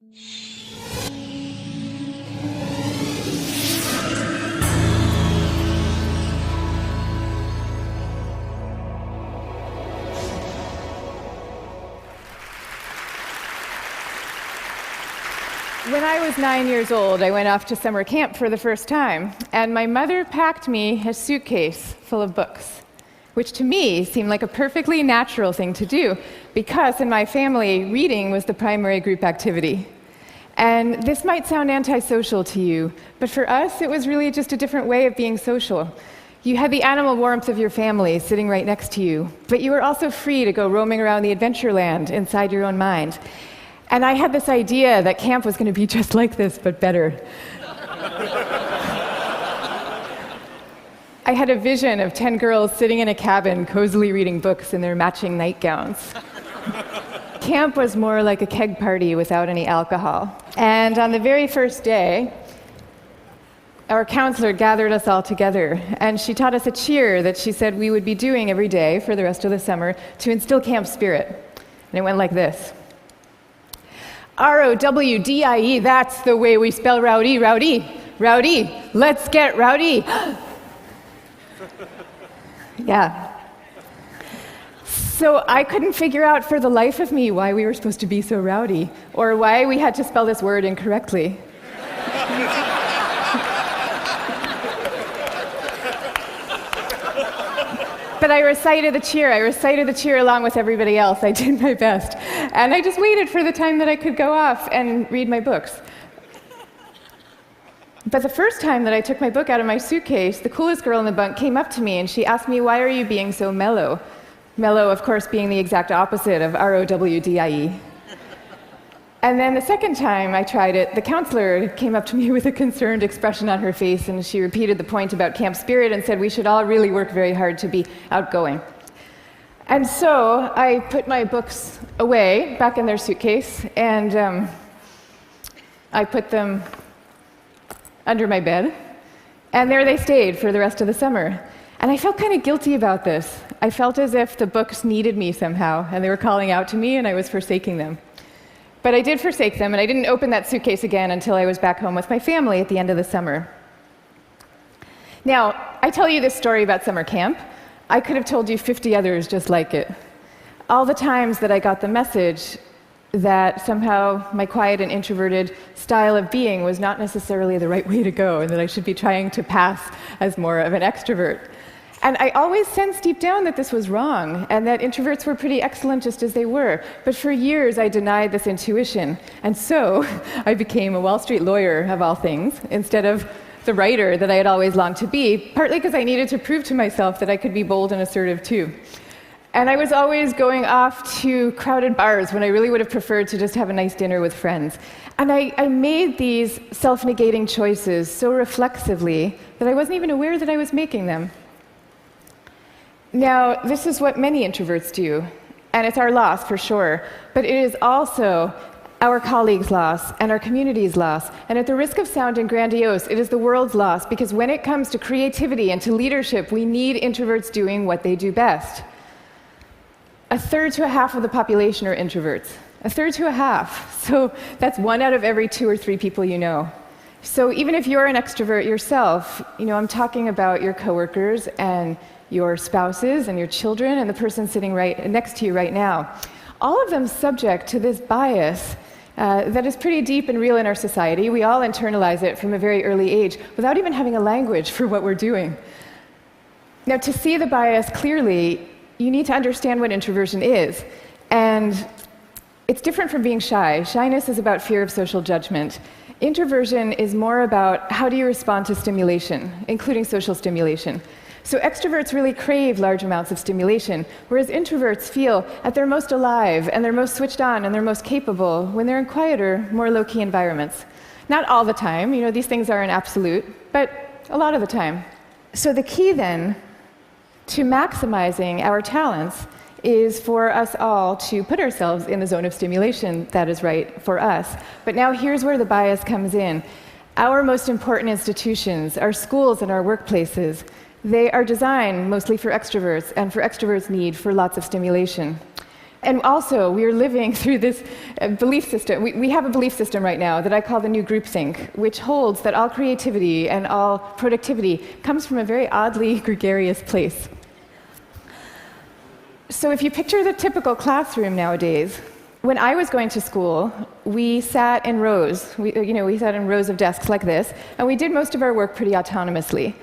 When I was 9 years old, I went off to summer camp for the first time, and my mother packed me a suitcase full of books, which to me seemed like a perfectly natural thing to do, because in my family, reading was the primary group activity. And this might sound antisocial to you, but for us, it was really just a different way of being social. You had the animal warmth of your family sitting right next to you, but you were also free to go roaming around the adventure land inside your own mind. And I had this idea that camp was going to be just like this, but better. I had a vision of 10 girls sitting in a cabin, cozily reading books in their matching nightgowns. Camp was more like a keg party without any alcohol. And on the very first day, our counselor gathered us all together, and she taught us a cheer that she said we would be doing every day for the rest of the summer to instill camp spirit. And it went like this. R-O-W-D-I-E, that's the way we spell rowdy, rowdy, rowdy. Let's get rowdy. Yeah. So I couldn't figure out for the life of me why we were supposed to be so rowdy, or why we had to spell this word incorrectly. But I recited the cheer along with everybody else. I did my best. And I just waited for the time that I could go off and read my books. But the first time that I took my book out of my suitcase, the coolest girl in the bunk came up to me and she asked me, "Why are you being so mellow?" Mellow, of course, being the exact opposite of R-O-W-D-I-E. And then the second time I tried it, the counselor came up to me with a concerned expression on her face, and she repeated the point about camp spirit and said we should all really work very hard to be outgoing. And so I put my books away, back in their suitcase, and I put them under my bed, and there they stayed for the rest of the summer. And I felt kind of guilty about this. I felt as if the books needed me somehow, and they were calling out to me, and I was forsaking them. But I did forsake them, and I didn't open that suitcase again until I was back home with my family at the end of the summer. Now, I tell you this story about summer camp. I could have told you 50 others just like it. All the times that I got the message that somehow my quiet and introverted style of being was not necessarily the right way to go, and that I should be trying to pass as more of an extrovert. And I always sensed deep down that this was wrong, and that introverts were pretty excellent just as they were. But for years, I denied this intuition. And so I became a Wall Street lawyer, of all things, instead of the writer that I had always longed to be, partly because I needed to prove to myself that I could be bold and assertive too. And I was always going off to crowded bars when I really would have preferred to just have a nice dinner with friends. And I made these self-negating choices so reflexively that I wasn't even aware that I was making them. Now, this is what many introverts do, and it's our loss for sure, but it is also our colleagues' loss and our community's loss, and at the risk of sounding grandiose, it is the world's loss, because when it comes to creativity and to leadership, we need introverts doing what they do best. 1/3 to 1/2 of the population are introverts. 1/3 to 1/2, so that's 1 out of every 2 or 3 people you know. So even if you're an extrovert yourself, I'm talking about your coworkers and your spouses and your children and the person sitting right next to you right now. All of them subject to this bias that is pretty deep and real in our society. We all internalize it from a very early age without even having a language for what we're doing. Now, to see the bias clearly, you need to understand what introversion is. And it's different from being shy. Shyness is about fear of social judgment. Introversion is more about how do you respond to stimulation, including social stimulation. So extroverts really crave large amounts of stimulation, whereas introverts feel at their most alive and they're most switched on and they're most capable when they're in quieter, more low-key environments. Not all the time, these things are an absolute, but a lot of the time. So the key then to maximizing our talents is for us all to put ourselves in the zone of stimulation that is right for us. But now here's where the bias comes in. Our most important institutions, our schools and our workplaces, they are designed mostly for extroverts, and for extroverts' need for lots of stimulation. And also, we are living through this belief system. We have a belief system right now that I call the new groupthink, which holds that all creativity and all productivity comes from a very oddly gregarious place. So if you picture the typical classroom nowadays, when I was going to school, we sat in rows. We sat in rows of desks like this, and we did most of our work pretty autonomously.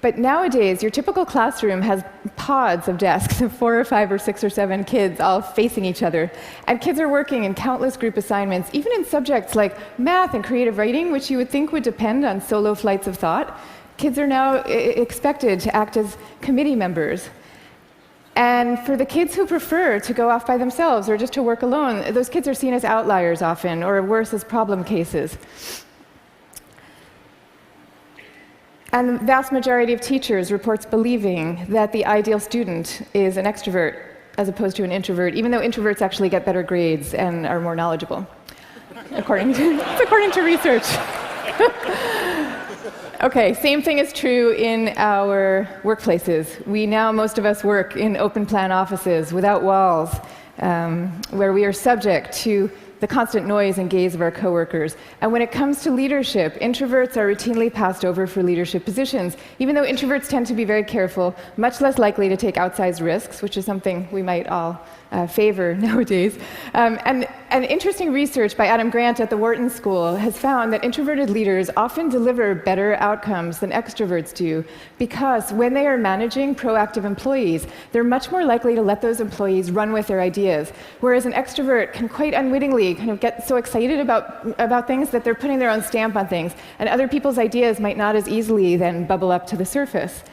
But nowadays, your typical classroom has pods of desks of 4 or 5 or 6 or 7 kids all facing each other. And kids are working in countless group assignments, even in subjects like math and creative writing, which you would think would depend on solo flights of thought. Kids are now expected to act as committee members. And for the kids who prefer to go off by themselves or just to work alone, those kids are seen as outliers often, or worse, as problem cases. And the vast majority of teachers reports believing that the ideal student is an extrovert as opposed to an introvert, even though introverts actually get better grades and are more knowledgeable, according to research. Okay, same thing is true in our workplaces. Most of us work in open-plan offices without walls, where we are subject to the constant noise and gaze of our coworkers. And when it comes to leadership, introverts are routinely passed over for leadership positions, even though introverts tend to be very careful, much less likely to take outsized risks, which is something we might all favor nowadays. And interesting research by Adam Grant at the Wharton School has found that introverted leaders often deliver better outcomes than extroverts do, because when they are managing proactive employees, they're much more likely to let those employees run with their ideas, whereas an extrovert can quite unwittingly kind of get so excited about things that they're putting their own stamp on things, and other people's ideas might not as easily then bubble up to the surface.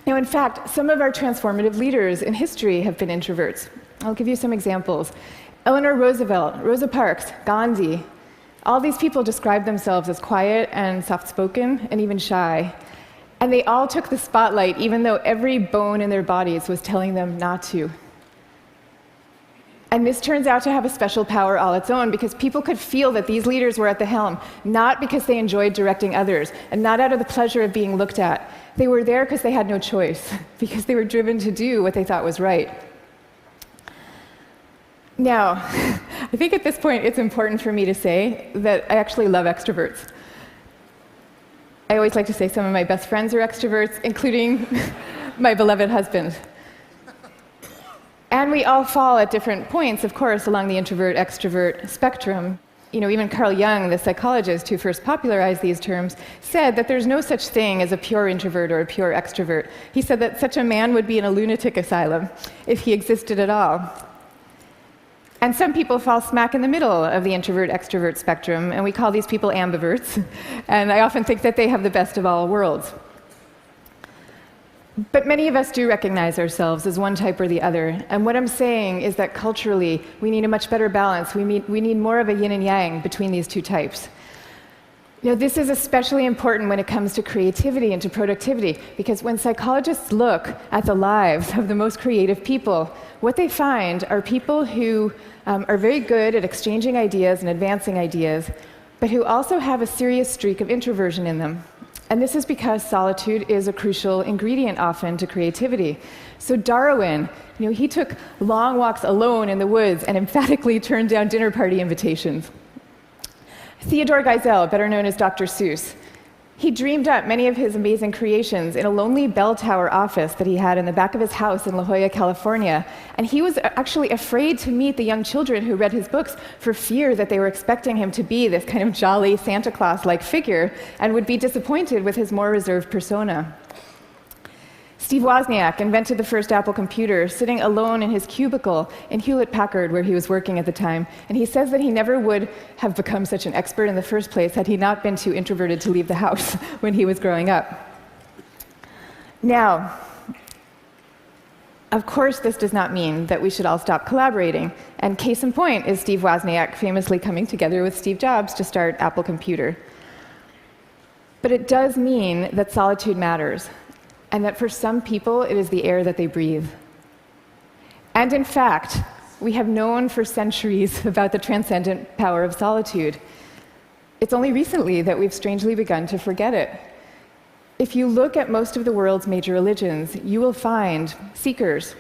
Now, in fact, some of our transformative leaders in history have been introverts. I'll give you some examples. Eleanor Roosevelt, Rosa Parks, Gandhi, all these people describe themselves as quiet and soft-spoken and even shy. And they all took the spotlight, even though every bone in their bodies was telling them not to. And this turns out to have a special power all its own, because people could feel that these leaders were at the helm, not because they enjoyed directing others, and not out of the pleasure of being looked at. They were there because they had no choice, because they were driven to do what they thought was right. Now, I think at this point it's important for me to say that I actually love extroverts. I always like to say some of my best friends are extroverts, including my beloved husband. And we all fall at different points, of course, along the introvert-extrovert spectrum. Even Carl Jung, the psychologist who first popularized these terms, said that there's no such thing as a pure introvert or a pure extrovert. He said that such a man would be in a lunatic asylum if he existed at all. And some people fall smack in the middle of the introvert-extrovert spectrum, and we call these people ambiverts. And I often think that they have the best of all worlds. But many of us do recognize ourselves as one type or the other. And what I'm saying is that culturally, we need a much better balance. We need more of a yin and yang between these two types. This is especially important when it comes to creativity and to productivity, because when psychologists look at the lives of the most creative people, what they find are people who are very good at exchanging ideas and advancing ideas, but who also have a serious streak of introversion in them. And this is because solitude is a crucial ingredient often to creativity. So Darwin, he took long walks alone in the woods and emphatically turned down dinner party invitations. Theodore Geisel, better known as Dr. Seuss, he dreamed up many of his amazing creations in a lonely bell tower office that he had in the back of his house in La Jolla, California. And he was actually afraid to meet the young children who read his books for fear that they were expecting him to be this kind of jolly Santa Claus-like figure and would be disappointed with his more reserved persona. Steve Wozniak invented the first Apple computer sitting alone in his cubicle in Hewlett-Packard, where he was working at the time. And he says that he never would have become such an expert in the first place had he not been too introverted to leave the house when he was growing up. Now, of course, this does not mean that we should all stop collaborating. And case in point is Steve Wozniak famously coming together with Steve Jobs to start Apple Computer. But it does mean that solitude matters, and that for some people, it is the air that they breathe. And in fact, we have known for centuries about the transcendent power of solitude. It's only recently that we've strangely begun to forget it. If you look at most of the world's major religions, you will find seekers,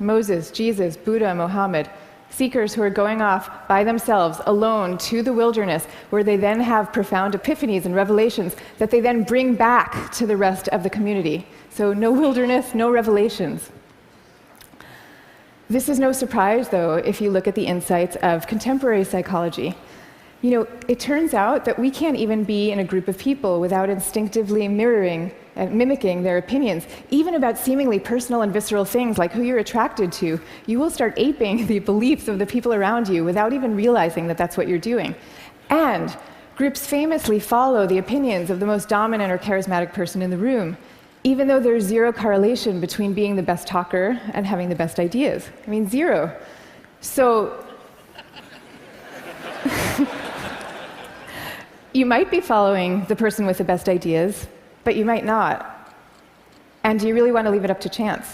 Moses, Jesus, Buddha, Mohammed, seekers who are going off by themselves, alone, to the wilderness, where they then have profound epiphanies and revelations that they then bring back to the rest of the community. So no wilderness, no revelations. This is no surprise, though, if you look at the insights of contemporary psychology. You know, it turns out that we can't even be in a group of people without instinctively mirroring and mimicking their opinions, even about seemingly personal and visceral things like who you're attracted to. You will start aping the beliefs of the people around you without even realizing that that's what you're doing. And groups famously follow the opinions of the most dominant or charismatic person in the room, even though there's zero correlation between being the best talker and having the best ideas. I mean, zero. So you might be following the person with the best ideas, but you might not. And do you really want to leave it up to chance?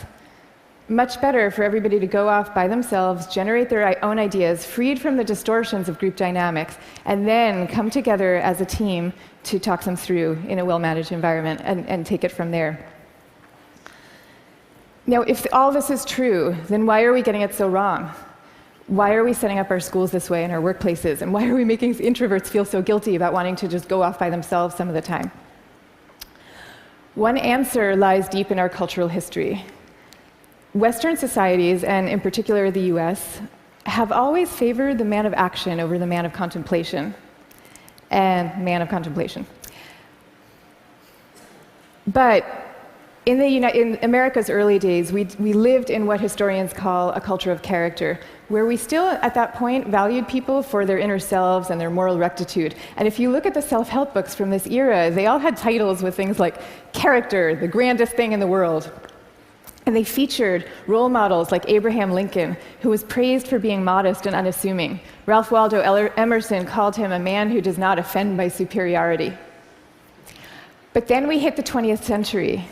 Much better for everybody to go off by themselves, generate their own ideas, freed from the distortions of group dynamics, and then come together as a team to talk them through in a well-managed environment and take it from there. Now, if all this is true, then why are we getting it so wrong? Why are we setting up our schools this way and our workplaces? And why are we making introverts feel so guilty about wanting to just go off by themselves some of the time? One answer lies deep in our cultural history. Western societies, and in particular the US, have always favored the man of action over the man of contemplation. But in America's early days, we lived in what historians call a culture of character, where we still, at that point, valued people for their inner selves and their moral rectitude. And if you look at the self-help books from this era, they all had titles with things like character, the grandest thing in the world. And they featured role models like Abraham Lincoln, who was praised for being modest and unassuming. Ralph Waldo Emerson called him a man who does not offend by superiority. But then we hit the 20th century,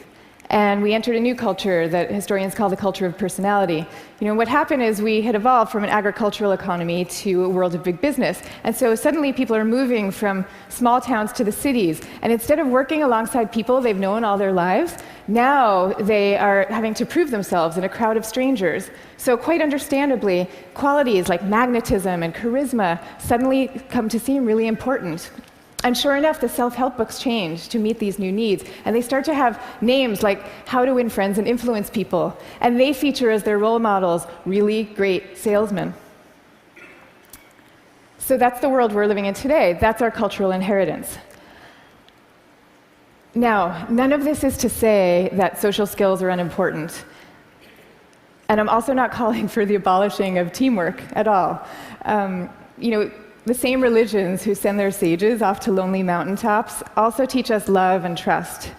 and we entered a new culture that historians call the culture of personality. You know, what happened is we had evolved from an agricultural economy to a world of big business. And so suddenly people are moving from small towns to the cities. And instead of working alongside people they've known all their lives, now they are having to prove themselves in a crowd of strangers. So quite understandably, qualities like magnetism and charisma suddenly come to seem really important. And sure enough, the self-help books change to meet these new needs, and they start to have names like How to Win Friends and Influence People, and they feature as their role models really great salesmen. So that's the world we're living in today. That's our cultural inheritance. Now, none of this is to say that social skills are unimportant. And I'm also not calling for the abolishing of teamwork at all. The same religions who send their sages off to lonely mountaintops also teach us love and trust.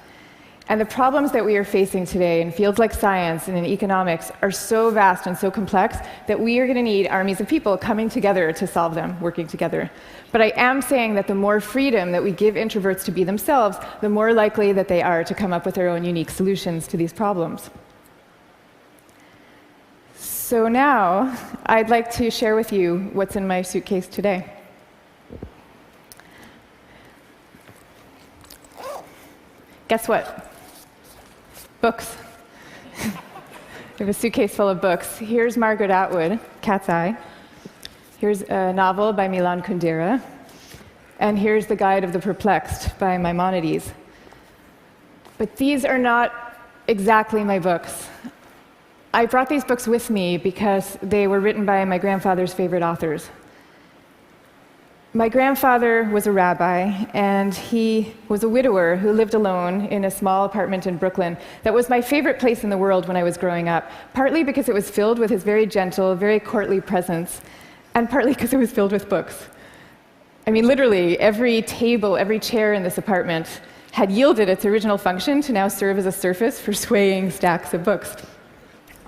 And the problems that we are facing today in fields like science and in economics are so vast and so complex that we are going to need armies of people coming together to solve them, working together. But I am saying that the more freedom that we give introverts to be themselves, the more likely that they are to come up with their own unique solutions to these problems. So now, I'd like to share with you what's in my suitcase today. Guess what? Books. I have a suitcase full of books. Here's Margaret Atwood, Cat's Eye. Here's a novel by Milan Kundera. And here's The Guide of the Perplexed by Maimonides. But these are not exactly my books. I brought these books with me because they were written by my grandfather's favorite authors. My grandfather was a rabbi, and he was a widower who lived alone in a small apartment in Brooklyn that was my favorite place in the world when I was growing up, partly because it was filled with his very gentle, very courtly presence, and partly because it was filled with books. I mean, literally, every table, every chair in this apartment had yielded its original function to now serve as a surface for swaying stacks of books.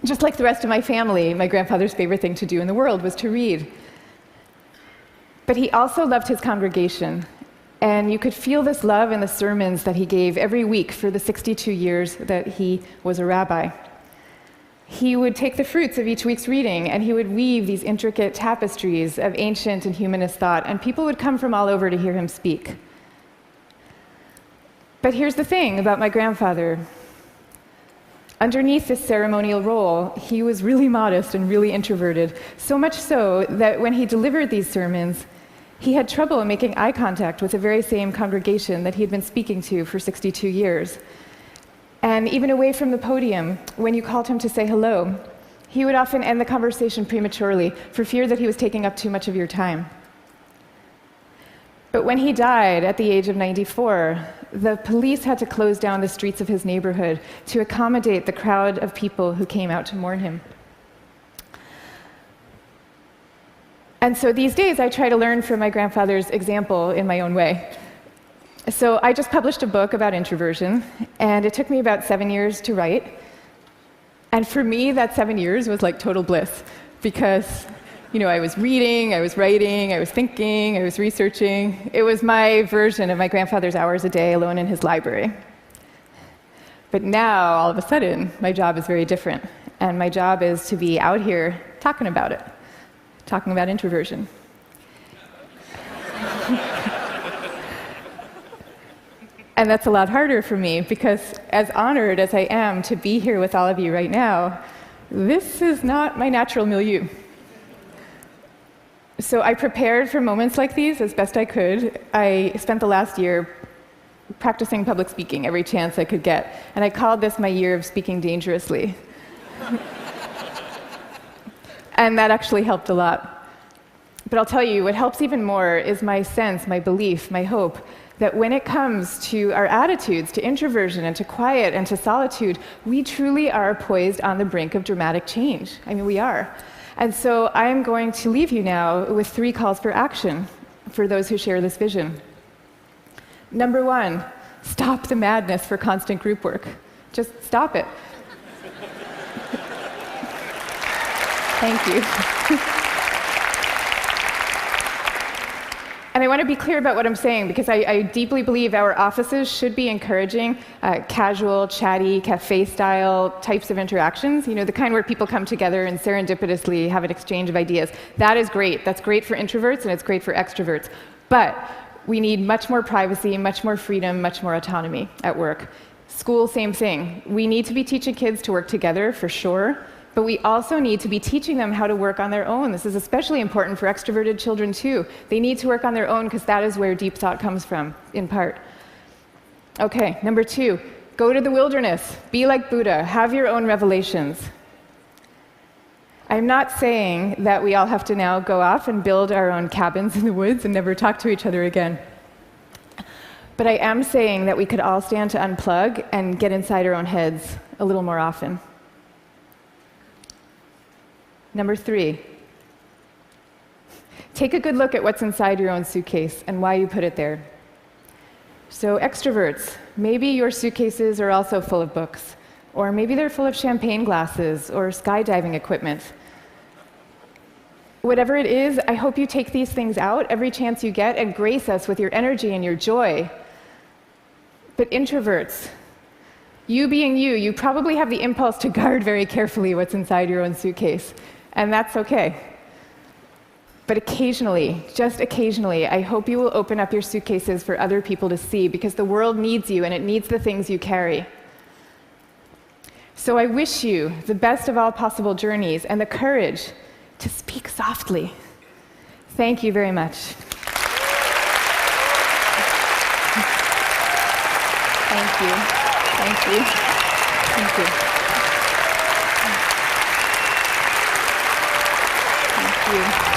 Just like the rest of my family, my grandfather's favorite thing to do in the world was to read. But he also loved his congregation, and you could feel this love in the sermons that he gave every week for the 62 years that he was a rabbi. He would take the fruits of each week's reading, and he would weave these intricate tapestries of ancient and humanist thought, and people would come from all over to hear him speak. But here's the thing about my grandfather. Underneath this ceremonial role, he was really modest and really introverted, so much so that when he delivered these sermons, he had trouble making eye contact with the very same congregation that he had been speaking to for 62 years. And even away from the podium, when you called him to say hello, he would often end the conversation prematurely for fear that he was taking up too much of your time. But when he died at the age of 94, the police had to close down the streets of his neighborhood to accommodate the crowd of people who came out to mourn him. And so these days, I try to learn from my grandfather's example in my own way. So I just published a book about introversion, and it took me about 7 years to write. And for me, that 7 years was like total bliss, because I was reading, I was writing, I was thinking, I was researching. It was my version of my grandfather's hours a day alone in his library. But now, all of a sudden, my job is very different. And my job is to be out here talking about it, talking about introversion. And that's a lot harder for me, because as honored as I am to be here with all of you right now, this is not my natural milieu. So I prepared for moments like these as best I could. I spent the last year practicing public speaking every chance I could get, and I called this my year of speaking dangerously. And that actually helped a lot. But I'll tell you, what helps even more is my sense, my belief, my hope that when it comes to our attitudes to introversion and to quiet and to solitude, we truly are poised on the brink of dramatic change. I mean, we are. And so I'm going to leave you now with 3 calls for action for those who share this vision. Number 1, stop the madness for constant group work. Just stop it. Thank you. And I want to be clear about what I'm saying, because I deeply believe our offices should be encouraging casual, chatty, cafe-style types of interactions, the kind where people come together and serendipitously have an exchange of ideas. That is great. That's great for introverts, and it's great for extroverts. But we need much more privacy, much more freedom, much more autonomy at work. School, same thing. We need to be teaching kids to work together, for sure. But we also need to be teaching them how to work on their own. This is especially important for extroverted children, too. They need to work on their own because that is where deep thought comes from, in part. Okay, number 2, go to the wilderness. Be like Buddha. Have your own revelations. I'm not saying that we all have to now go off and build our own cabins in the woods and never talk to each other again. But I am saying that we could all stand to unplug and get inside our own heads a little more often. Number 3, take a good look at what's inside your own suitcase and why you put it there. So extroverts, maybe your suitcases are also full of books, or maybe they're full of champagne glasses or skydiving equipment. Whatever it is, I hope you take these things out every chance you get and grace us with your energy and your joy. But introverts, you being you probably have the impulse to guard very carefully what's inside your own suitcase. And that's okay. But occasionally, just occasionally, I hope you will open up your suitcases for other people to see, because the world needs you and it needs the things you carry. So I wish you the best of all possible journeys and the courage to speak softly. Thank you very much. Thank you. Thank you. Thank you. Thank you.